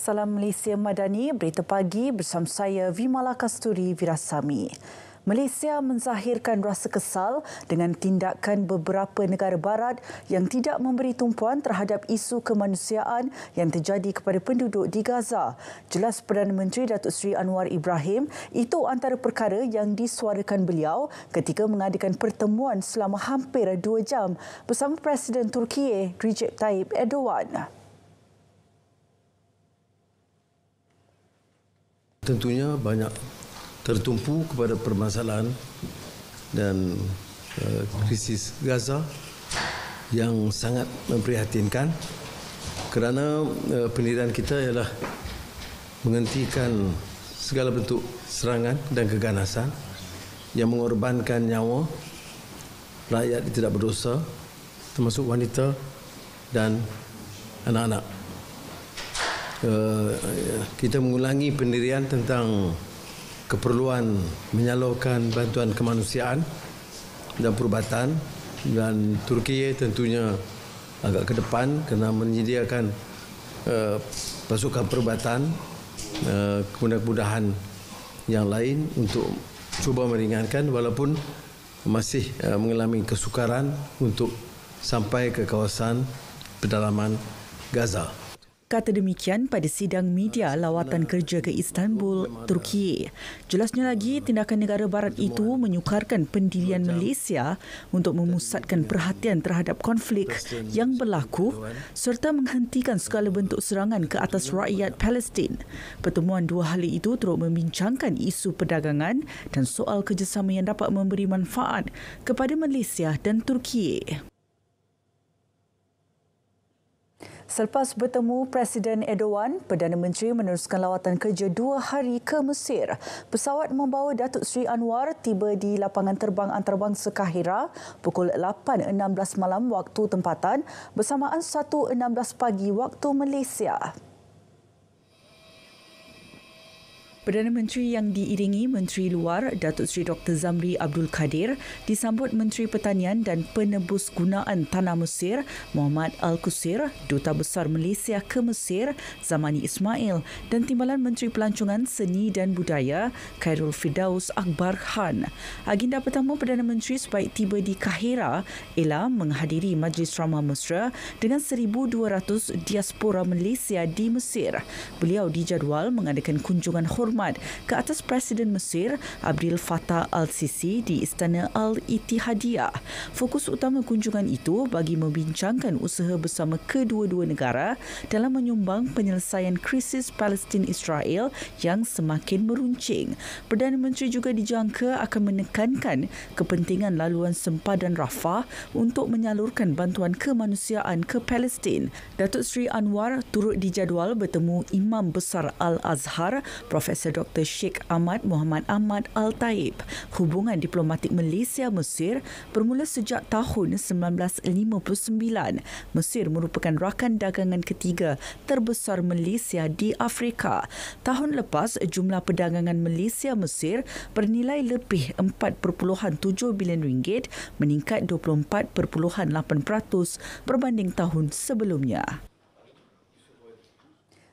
Salam Malaysia Madani, berita pagi bersama saya Vimala Kasturi Virasami. Malaysia menzahirkan rasa kesal dengan tindakan beberapa negara barat yang tidak memberi tumpuan terhadap isu kemanusiaan yang terjadi kepada penduduk di Gaza. Jelas Perdana Menteri Datuk Seri Anwar Ibrahim, itu antara perkara yang disuarakan beliau ketika mengadakan pertemuan selama hampir 2 jam bersama Presiden Turki Recep Tayyip Erdogan. Tentunya banyak tertumpu kepada permasalahan dan krisis Gaza yang sangat memprihatinkan kerana pendirian kita ialah menghentikan segala bentuk serangan dan keganasan yang mengorbankan nyawa rakyat yang tidak berdosa termasuk wanita dan anak-anak. Kita mengulangi pendirian tentang keperluan menyalurkan bantuan kemanusiaan dan perubatan, dan Turki tentunya agak ke depan kerana menyediakan pasukan perubatan, kemudahan yang lain untuk cuba meringankan walaupun masih mengalami kesukaran untuk sampai ke kawasan pedalaman Gaza. Kata demikian pada sidang media lawatan kerja ke Istanbul, Turki. Jelasnya lagi, tindakan negara barat itu menyukarkan pendirian Malaysia untuk memusatkan perhatian terhadap konflik yang berlaku serta menghentikan segala bentuk serangan ke atas rakyat Palestin. Pertemuan dua ahli itu turut membincangkan isu perdagangan dan soal kerjasama yang dapat memberi manfaat kepada Malaysia dan Turki. Selepas bertemu Presiden Erdogan, Perdana Menteri meneruskan lawatan kerja 2 hari ke Mesir. Pesawat membawa Datuk Seri Anwar tiba di lapangan terbang antarabangsa Kahira pukul 8.16 malam waktu tempatan bersamaan 1.16 pagi waktu Malaysia. Perdana Menteri yang diiringi Menteri Luar Datuk Seri Dr. Zamri Abdul Kadir disambut Menteri Pertanian dan Penebusgunaan Tanah Mesir Muhammad Al-Qusir, Duta Besar Malaysia ke Mesir Zamani Ismail dan Timbalan Menteri Pelancongan Seni dan Budaya Khairul Firdaus Akbar Khan. Agenda pertama Perdana Menteri sebaik tiba di Kahira ialah menghadiri Majlis Ramah Mesra dengan 1,200 diaspora Malaysia di Mesir. Beliau dijadual mengadakan kunjungan hormat ke atas Presiden Mesir Abdel Fattah Al-Sisi di Istana Al-Ittihadiyah. Fokus utama kunjungan itu bagi membincangkan usaha bersama kedua-dua negara dalam menyumbang penyelesaian krisis Palestin-Israel yang semakin meruncing. Perdana Menteri juga dijangka akan menekankan kepentingan laluan sempadan Rafah untuk menyalurkan bantuan kemanusiaan ke Palestin. Datuk Seri Anwar turut dijadual bertemu Imam Besar Al-Azhar Profesor Dr. Sheikh Ahmad Muhammad Ahmad Al-Taib. Hubungan diplomatik Malaysia-Mesir bermula sejak tahun 1959. Mesir merupakan rakan dagangan ketiga terbesar Malaysia di Afrika. Tahun lepas, jumlah perdagangan Malaysia-Mesir bernilai lebih 4.7 bilion ringgit, meningkat 24.8% berbanding tahun sebelumnya.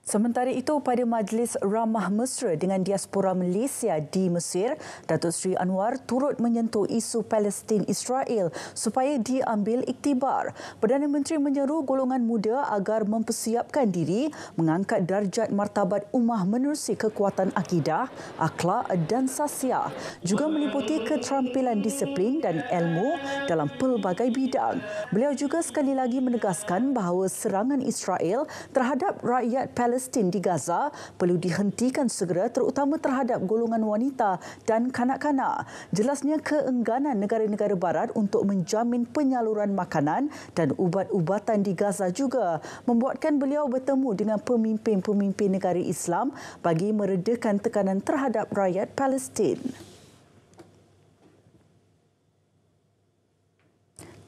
Sementara itu, pada Majlis Ramah Mesra dengan diaspora Malaysia di Mesir, Datuk Seri Anwar turut menyentuh isu Palestin-Israel supaya diambil iktibar. Perdana Menteri menyeru golongan muda agar mempersiapkan diri mengangkat darjat martabat ummah menerusi kekuatan akidah, akhlak dan sasiah, juga meliputi keterampilan disiplin dan ilmu dalam pelbagai bidang. Beliau juga sekali lagi menegaskan bahawa serangan Israel terhadap rakyat Palestin di Gaza perlu dihentikan segera, terutama terhadap golongan wanita dan kanak-kanak. Jelasnya keengganan negara-negara barat untuk menjamin penyaluran makanan dan ubat-ubatan di Gaza juga membuatkan beliau bertemu dengan pemimpin-pemimpin negara Islam bagi meredakan tekanan terhadap rakyat Palestin.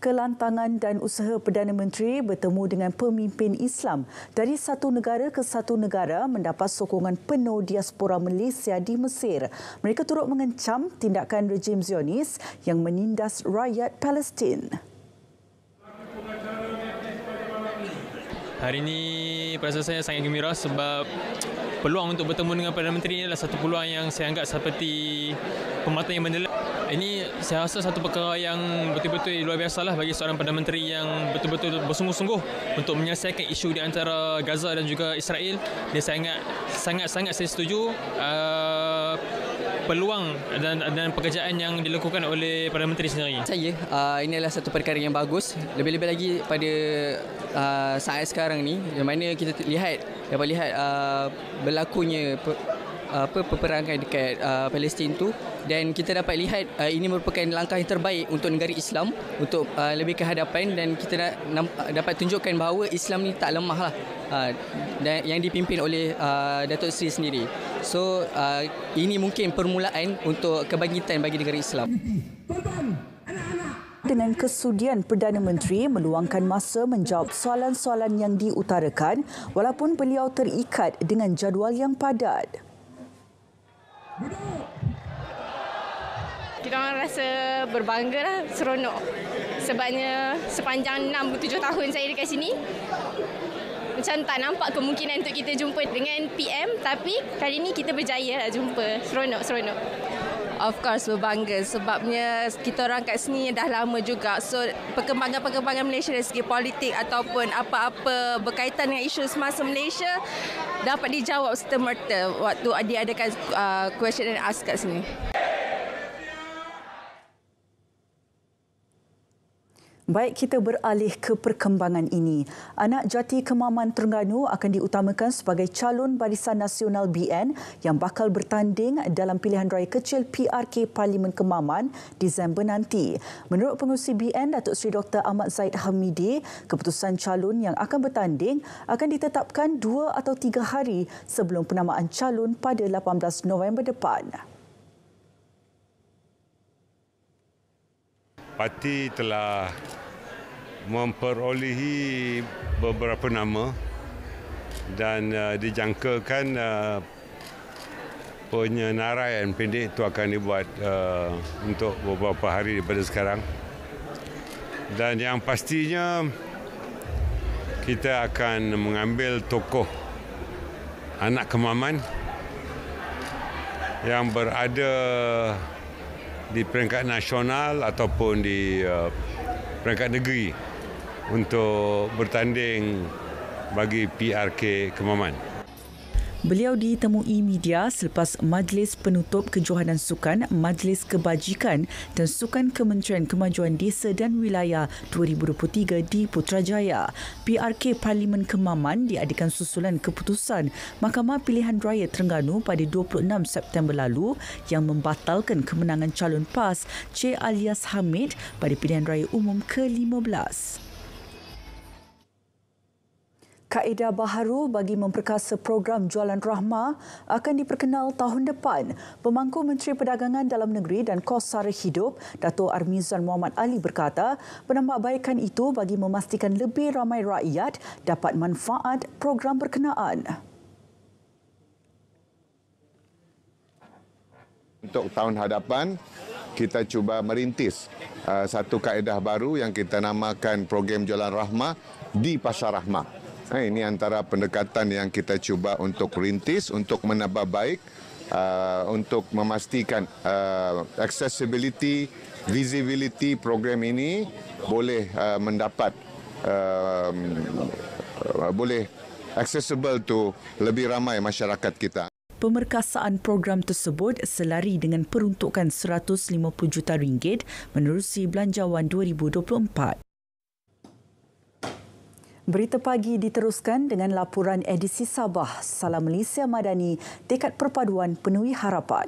Kelantangan dan usaha Perdana Menteri bertemu dengan pemimpin Islam dari satu negara ke satu negara mendapat sokongan penuh diaspora Malaysia di Mesir. Mereka turut mengecam tindakan rejim Zionis yang menindas rakyat Palestin. Hari ini perasaan saya sangat gembira sebab peluang untuk bertemu dengan Perdana Menteri ini adalah satu peluang yang saya anggap seperti permata yang mendelik. Ini saya rasa satu perkara yang betul-betul luar biasa lah bagi seorang Perdana Menteri yang betul-betul bersungguh-sungguh untuk menyelesaikan isu di antara Gaza dan juga Israel. Dia sangat-sangat saya setuju peluang dan pekerjaan yang dilakukan oleh Perdana Menteri sendiri. Ini adalah satu perkara yang bagus. Lebih-lebih lagi pada saat sekarang ni, yang mana kita dapat lihat berlakunya peperangan dekat Palestin tu, dan kita dapat lihat ini merupakan langkah yang terbaik untuk negara Islam untuk lebih ke hadapan, dan kita dapat tunjukkan bahawa Islam ni tak lemah lah, dan yang dipimpin oleh Datuk Seri sendiri. So ini mungkin permulaan untuk kebangkitan bagi negara Islam. Dengan kesudian Perdana Menteri meluangkan masa menjawab soalan-soalan yang diutarakan walaupun beliau terikat dengan jadual yang padat. Kita orang rasa berbangga lah, seronok. Sebabnya sepanjang 6-7 tahun saya dekat sini, macam tak nampak kemungkinan untuk kita jumpa dengan PM, tapi kali ini kita berjaya lah jumpa. Seronok. Of course berbangga sebabnya kita orang kat sini dah lama juga. So perkembangan Malaysia dari segi politik ataupun apa-apa berkaitan dengan isu semasa Malaysia dapat dijawab serta-merta waktu diadakan question and ask kat sini. Baik, kita beralih ke perkembangan ini. Anak jati Kemaman Terengganu akan diutamakan sebagai calon Barisan Nasional BN yang bakal bertanding dalam pilihan raya kecil PRK Parlimen Kemaman Disember nanti. Menurut Pengerusi BN, Datuk Seri Dr. Ahmad Zaid Hamidi, keputusan calon yang akan bertanding akan ditetapkan 2 atau 3 hari sebelum penamaan calon pada 18 November depan. Parti telah memperolehi beberapa nama dan dijangkakan penyenaraian pendek itu akan dibuat untuk beberapa hari daripada sekarang. Dan yang pastinya kita akan mengambil tokoh anak Kemaman yang berada di peringkat nasional ataupun di peringkat negeri untuk bertanding bagi PRK Kemaman. Beliau ditemui media selepas Majlis Penutup Kejohanan Sukan, Majlis Kebajikan dan Sukan Kementerian Kemajuan Desa dan Wilayah 2023 di Putrajaya. PRK Parlimen Kemaman diadakan susulan keputusan Mahkamah Pilihan Raya Terengganu pada 26 September lalu yang membatalkan kemenangan calon PAS Cik Alias Hamid pada pilihan raya umum ke-15. Kaedah baharu bagi memperkasa program Jualan Rahmah akan diperkenal tahun depan. Pemangku Menteri Perdagangan Dalam Negeri dan Kos Sara Hidup, Dato' Armizan Muhammad Ali berkata, penambahbaikan itu bagi memastikan lebih ramai rakyat dapat manfaat program berkenaan. Untuk tahun hadapan, kita cuba merintis satu kaedah baru yang kita namakan program Jualan Rahmah di Pasar Rahmah. Ini antara pendekatan yang kita cuba untuk rintis, untuk menambah baik, untuk memastikan accessibility, visibility program ini boleh mendapat, boleh accessible to lebih ramai masyarakat kita. Pemerkasaan program tersebut selari dengan peruntukan RM150 juta menerusi Belanjawan 2024. Berita pagi diteruskan dengan laporan edisi Sabah. Salam Malaysia Madani, tekad perpaduan penuhi harapan.